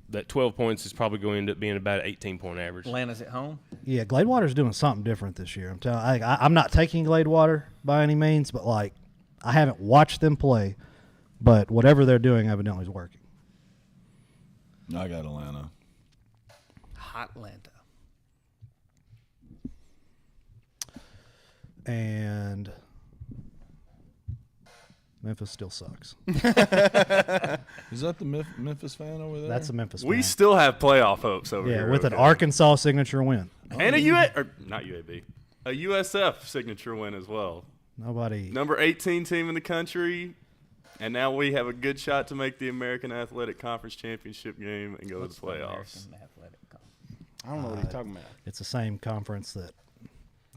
that 12 points is probably going to end up being about an 18-point average. Atlanta's at home. Yeah, Gladewater's doing something different this year. I'm telling. I'm not taking Gladewater by any means, but like, I haven't watched them play, but whatever they're doing evidently is working. I got Atlanta. Hot Atlanta. And Memphis still sucks. Is that the Memphis fan over there? That's a Memphis. We fan. still have playoff hopes over Yeah, here. with an okay? Arkansas signature win. and not UAB, a USF signature win as well. Nobody. Number 18 team in the country, and now we have a good shot to make the American Athletic Conference Championship game and go to the playoffs. American Athletic Conference. I don't know what he's talking about. It's the same conference that.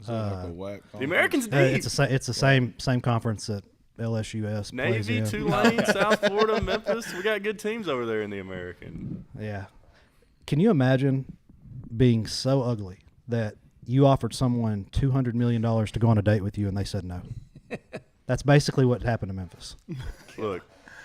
Is that like a whack The Americans deep. It's the same conference that LSUS plays Navy, in. Tulane, South Florida, Memphis. We got good teams over there in the American. Yeah. Can you imagine being so ugly that you offered someone $200 million to go on a date with you and they said no? That's basically what happened to Memphis. Look,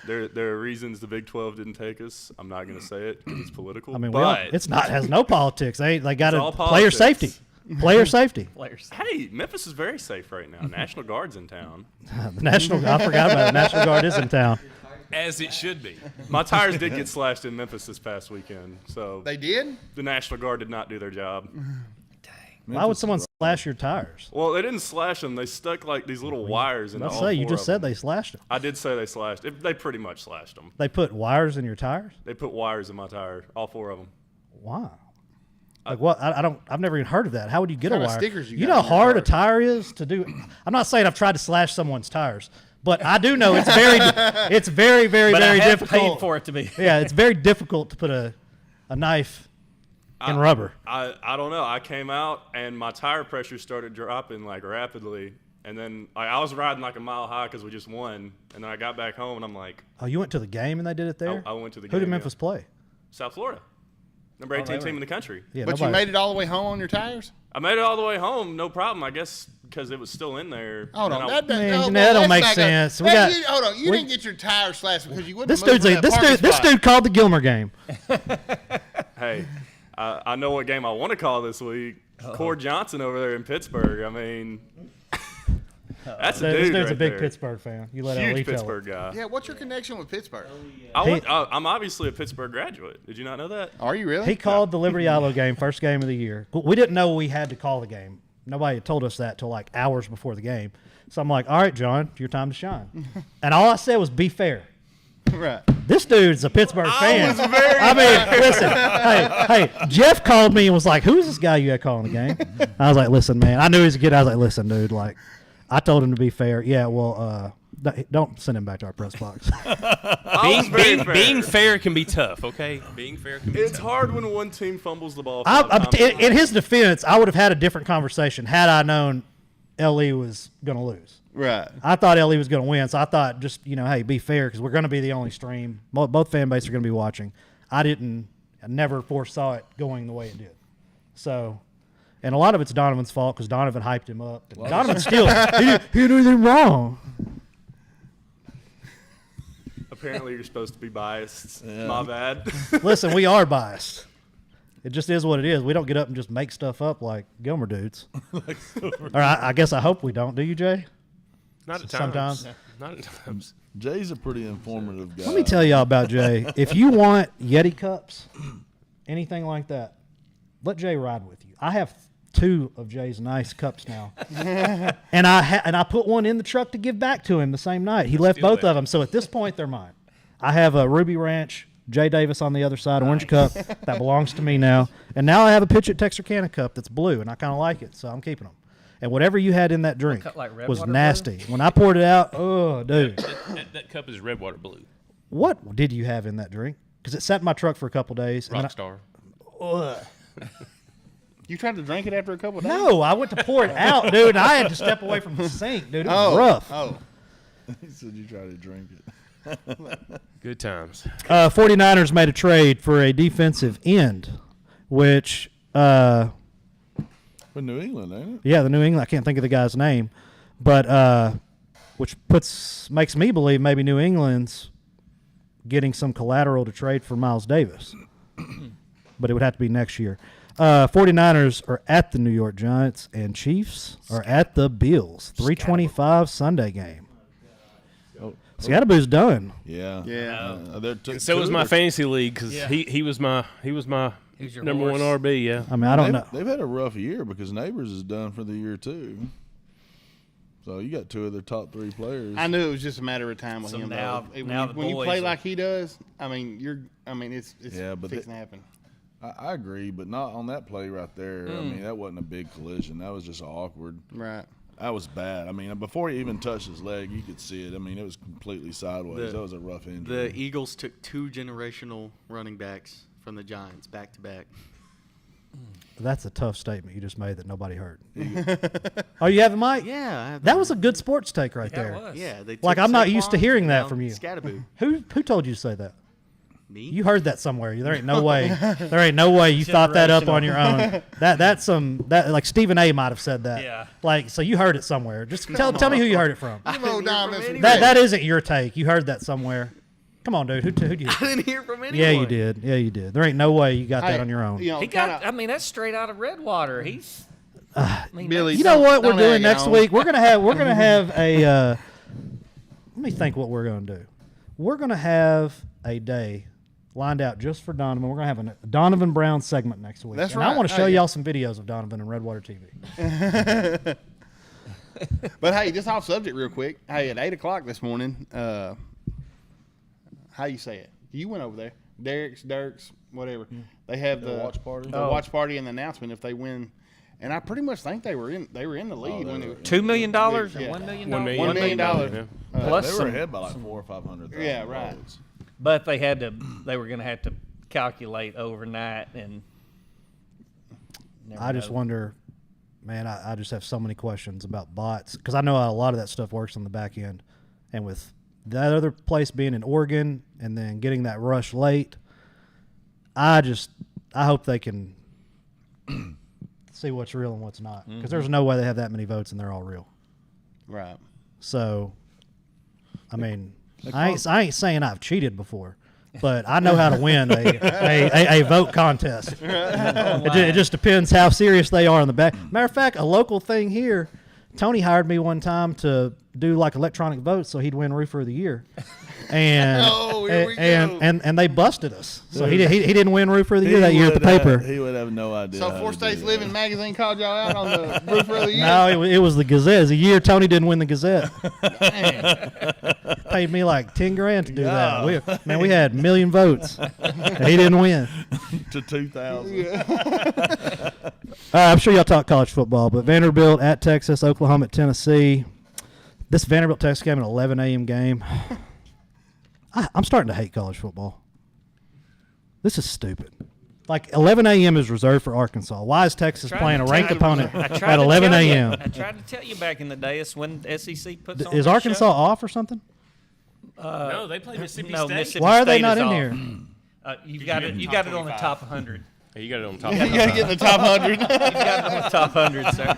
there are reasons the Big 12 didn't take us. I'm not going to say it because it's political. I mean, but it's not has no politics. They got It's all a player politics. safety. Player safety. Players. Hey, Memphis is very safe right now. National Guard's in town. The National. I forgot about it. National Guard is in town. As it should be. My tires did get slashed in Memphis this past weekend, so They did? the National Guard did not do their job. Why would someone slash your tires? Well, they didn't slash them. They stuck like these little wires in Let's all say you four just of said them. they slashed them. I did say they slashed. They pretty much slashed them. They put wires in your tires. They put wires in my tire, all 4 of them. Why? Like what? I don't. I've never even heard of that. How would you get a What kind wire? of stickers you You got know on how your hard a car? tire is to do. I'm not saying I've tried to slash someone's tires, but I do know it's very, it's very, very, But very I have difficult. paid for it to be. Yeah, it's very difficult to put a knife in rubber. I don't know. I came out and my tire pressure started dropping like rapidly, and then I was riding like a mile high because we just won, and then I got back home and I'm like, Oh, you went to the game and they did it there. I went to the Who did game, Memphis yeah. play? South Florida, number 18 team in the country. Yeah, But you made it all the way home on your tires? I made it all the way home, no problem. I guess because it was still in there. Hold And on. I- Man, that don't make sense. We got- hold on. You we- didn't get your tires slashed because you wouldn't This have moved dude's from that parking this spot. dude called the Gilmer game. Hey, I know what game I want to call this week. Cord Johnson over there in Pittsburgh. I mean, that's a This dude dude's a right big there. Pittsburgh fan. You let Huge Ali tell it. Pittsburgh guy. Yeah, what's your connection with Pittsburgh? I'm obviously a Pittsburgh graduate. Did you not know that? Are you really? He called the Liberty Aloe game first game of the year. We didn't know we had to call the game. Nobody had told us that till like hours before the game. So I'm like, all right, John, your time to shine. And all I said was, be fair. Right. This dude's a Pittsburgh fan. I mean, listen, hey, Jeff called me and was like, who is this guy you had calling the game? I was like, listen, man. I knew he was a kid. I was like, listen, dude, like, I told him to be fair. Yeah, well, don't send him back to our press box. Being fair can be tough, okay? Being fair can be It's tough. hard when one team fumbles the ball. 5 times. In his defense, I would have had a different conversation had I known LE was going to lose. Right. I thought LE was going to win, so I thought just, hey, be fair because we're going to be the only stream. Both fan bases are going to be watching. I never foresaw it going the way it did. So, and a lot of it's Donovan's fault because Donovan hyped him up. And Donovan still, he didn't do anything wrong. Apparently, you're supposed to be biased. My bad. Listen, we are biased. It just is what it is. We don't get up and just make stuff up like Gilmer dudes. Or I guess I hope we don't. Do you, Jay? Not at times. Sometimes. Not at times. Jay's a pretty informative guy. Let me tell y'all about Jay. If you want Yeti cups, anything like that, let Jay ride with you. I have 2 of Jay's nice cups now, and I put one in the truck to give back to him the same night. He left both of them, so at this point they're mine. I have a Ruby Ranch Jay Davis on the other side, orange cup that belongs to me now, and now I have a Pitch It Texarkana cup that's blue, and I kind of like it, so I'm keeping them. And whatever you had in that drink Cut like was Redwater nasty. When I poured it out, oh, dude. That cup is Redwater Blue. What did you have in that drink? Because it sat in my truck for a couple days. and then Rockstar. You tried to drink it after a couple of days? No, I went to pour it out, dude, and I had to step away from the sink, dude. It was rough. Oh. He said you tried to drink it. Good times. 49ers made a trade for a defensive end, which, But New England, ain't it? yeah, the New England, I can't think of the guy's name, but which makes me believe maybe New England's getting some collateral to trade for Miles Davis. But it would have to be next year. 49ers are at the New York Giants, and Chiefs are at the Bills. 3:25 Sunday game. Scatterboo's done. Yeah. Yeah. So was my fantasy league because he was my Who's your number horse? 1 RB. Yeah. I mean, I don't know. They've had a rough year because Neighbors is done for the year too. So you got 2 of their top 3 players. I knew it was just a matter of time with So him. now- though. now the when you boys play are- like he does, it's Yeah, but fixing to happen. I agree, but not on that play right there. I mean, that wasn't a big collision. That was just awkward. Right. That was bad. I mean, before he even touched his leg, you could see it. I mean, it was completely sideways. That was a rough injury. The Eagles took 2 generational running backs from the Giants back to back. That's a tough statement you just made that nobody heard. Oh, you have it, Mike? Yeah. That was a good sports take right Yeah, there. it was. Yeah. They Like, took I'm not used to Saquon, hearing that now from you. Scatterboo. Who told you to say that? Me? You heard that somewhere. There ain't no way. There ain't no way you thought that up on your own. That's like Stephen A. might have said that. Yeah. Like, so you heard it somewhere. Just tell me who you heard it from. You know, Diamonds from That isn't your take. You heard that somewhere. Come on, dude. Who do you? I didn't hear from anyone. Yeah, you did. Yeah, you did. There ain't no way you got that on your own. You know, He got. I mean, that's straight out of Redwater. He's. I mean, Billy, You know what we're don't doing egg next on. week? We're gonna have a. Let me think what we're gonna do. We're gonna have a day lined out just for Donovan. We're gonna have a Donovan Brown segment next week. That's and I right. want to show Oh, yeah. y'all some videos of Donovan and Redwater TV. But hey, just off subject real quick. Hey, at 8:00 this morning, how you say it? You went over there. Dirk's, whatever. They have the watch party? the watch party and the announcement if they win. And I pretty much think they were in the lead when it, $2 million or Yeah. $1 million. $1 million. $1 million. Yeah. Plus they were some- ahead by like 400,000 or 500,000. Yeah, right. votes. But they were going to have to calculate overnight and. never I just know. wonder, man. I just have so many questions about bots because I know a lot of that stuff works on the back end, and with that other place being in Oregon and then getting that rush late, I hope they can see what's real and what's not because there's no way they have that many votes and they're all real. right. So, I mean, I ain't saying I've cheated before, but I know how to win a vote contest. It just depends how serious they are on the back. Matter of fact, a local thing here, Tony hired me one time to do like electronic votes so he'd win Roofer of the Year. And Oh, here we go. and they busted us. So he didn't win Roofer of the Year that year at the paper. He would have no idea. So how Four to States do Living that. magazine called y'all out on the Roofer of the Year. No, it was the Gazette. It was a year Tony didn't win the Gazette. Paid me like $10,000 to do that. We had 1 million votes, and he didn't win. to 2,000. I'm sure y'all talk college football, but Vanderbilt at Texas, Oklahoma at Tennessee. This Vanderbilt Texas game, an 11 a.m. game. I'm starting to hate college football. This is stupid. Like 11 a.m. is reserved for Arkansas. Why is Texas playing a ranked opponent I tried at to 11 tell you. a.m.? I tried to tell you back in the day. It's when SEC puts on Is their Arkansas show. off or something? No, they play Mississippi No, State. Mississippi Why are they State not is in off. here? You got it. You got it on the top 100. Yeah, you got it on top. You got to get in the top 100. You got it on the top 100, sir.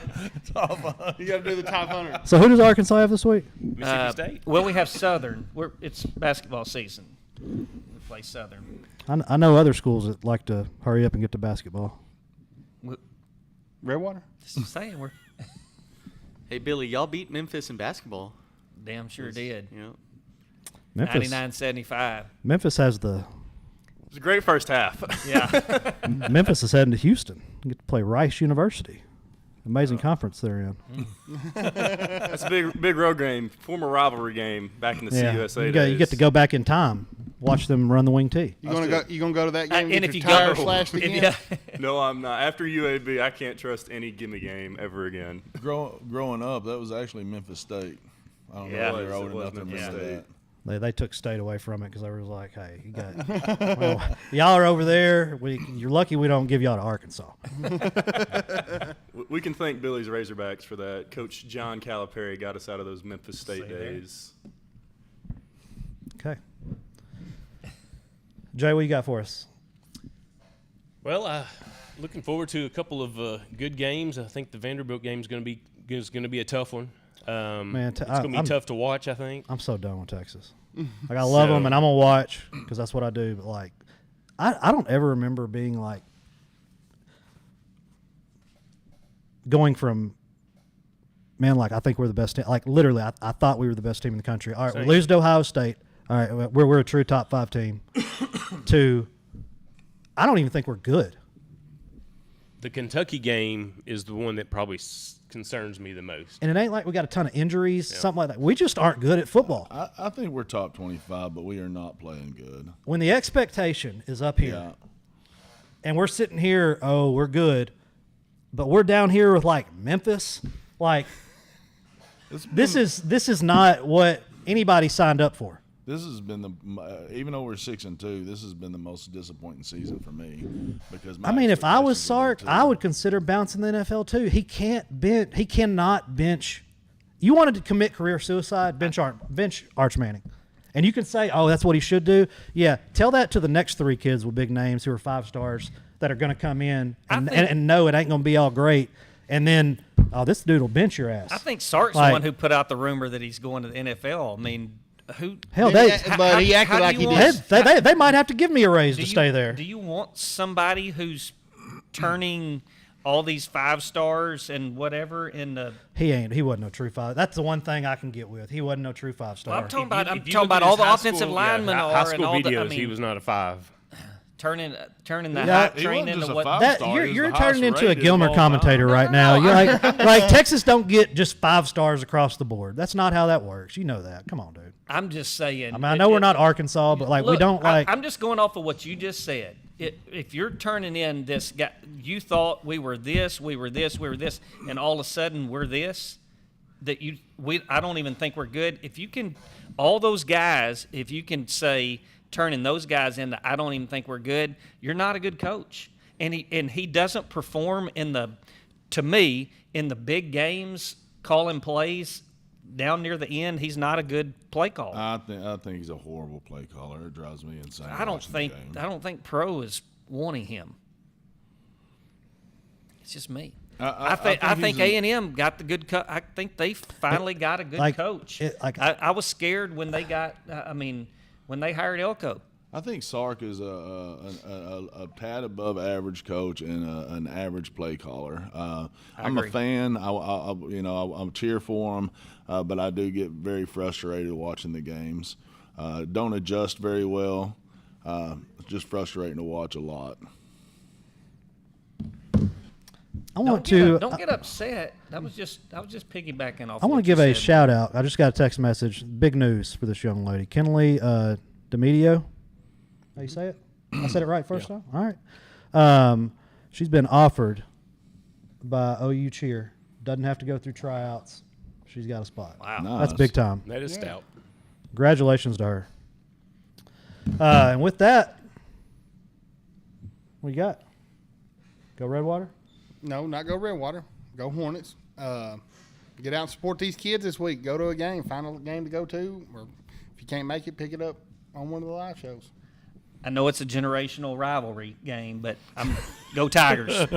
You got to do the top 100. So who does Arkansas have this week? Mississippi State. Well, we have Southern. It's basketball season. We play Southern. I know other schools that like to hurry up and get to basketball. Redwater? Just saying, we're Hey, Billy, y'all beat Memphis in basketball. damn sure did. You know, Memphis. 99-75. Memphis has the. It was a great first half. Yeah. Memphis is heading to Houston. You get to play Rice University. Amazing conference they're in. That's a big road game, former rivalry game back in the CUSA days. You get to go back in time, watch them run the wing T. You gonna go to that game? And and if get you your tire go, slashed again? No, I'm not. After UAB, I can't trust any gimme game ever again. Growing up, that was actually Memphis State. I don't Yeah, know if you're it old was enough to Memphis remember State. that. They took state away from it because they were like, hey, you got well, y'all are over there. You're lucky we don't give y'all to Arkansas. We can thank Billy's Razorbacks for that. Coach John Calipari got us out of those Memphis State days. Okay. Jay, what you got for us? Well, looking forward to a couple of good games. I think the Vanderbilt game is going to be a tough one. Man, it's going to be tough to watch, I think. I'm so done with Texas. Like, I love them, and I'm going to watch because that's what I do. But, like, I don't ever remember being, like, going from, man, like, I think we're the best team. Like, literally, I thought we were the best team in the country. All right, we lose to Ohio State. All right, we're a true top 5 team. To, I don't even think we're good. The Kentucky game is the one that probably concerns me the most. And it ain't like we got a ton of injuries, something like that. We just aren't good at football. I think we're top 25, but we are not playing good. When the expectation is up here, and we're sitting here, oh, we're good, but we're down here with like Memphis, like this is not what anybody signed up for. This has been even though we're 6-2, this has been the most disappointing season for me because I mean, if I was expectations Sark, were I would consider bouncing the NFL too. He cannot bench. You wanted to commit career suicide, bench Arch Manning, and you can say, oh, that's what he should do. Yeah, tell that to the next 3 kids with big names who are 5 stars that are going to come in and know it ain't going to be all great, and then this dude will bench your ass. I think Sark's the one who put out the rumor that he's going to the NFL. I mean, who? Hell, but he acted like he did. They might have to give me a raise to stay there. Do you want somebody who's turning all these 5 stars and whatever in the? He wasn't no true 5. That's the one thing I can get with. He wasn't no true 5-star. Well, I'm talking about all the offensive linemen high are school and all videos. the. I mean, He was not a 5. turning the Yeah, hype he train wasn't into just a what? 5-star. He was You're the turning highest into a rated Gilmer of all time. commentator right now. You're like Texas don't get just 5 stars across the board. That's not how that works. You know that. Come on, dude. I'm just saying. I mean, I know we're not Arkansas, but like we Look, don't like. I'm just going off of what you just said. If you're turning in this guy, you thought we were this, and all of a sudden we're this. I don't even think we're good. If you can, all those guys, if you can say turning those guys into, I don't even think we're good. You're not a good coach, and he doesn't perform to me in the big games, calling plays. Down near the end, he's not a good play caller. I think he's a horrible play caller. It drives me insane. I don't think Pro is wanting him. It's just me. I think A&M got the good coach. I think they finally got a good coach. I was scared when they got. When they hired Elko. I think Sark is a tad above average coach and an average play caller. I'm a fan. I'm cheer for him, but I do get very frustrated watching the games. Don't adjust very well. It's just frustrating to watch a lot. Don't get upset. I was just piggybacking off. I want to give a shout out. I just got a text message. Big news for this young lady, Kinley Demedio. How you say it? I said it right first time? All right. She's been offered by OU Cheer. Doesn't have to go through tryouts. She's got a spot. Wow. Nice. That's big time. That is stout. Congratulations to her. And with that, What you got? Go Redwater? No, not go Redwater. Go Hornets. Get out and support these kids this week. Go to a game. Find a game to go to. Or if you can't make it, pick it up on one of the live shows. I know it's a generational rivalry game, but go Tigers.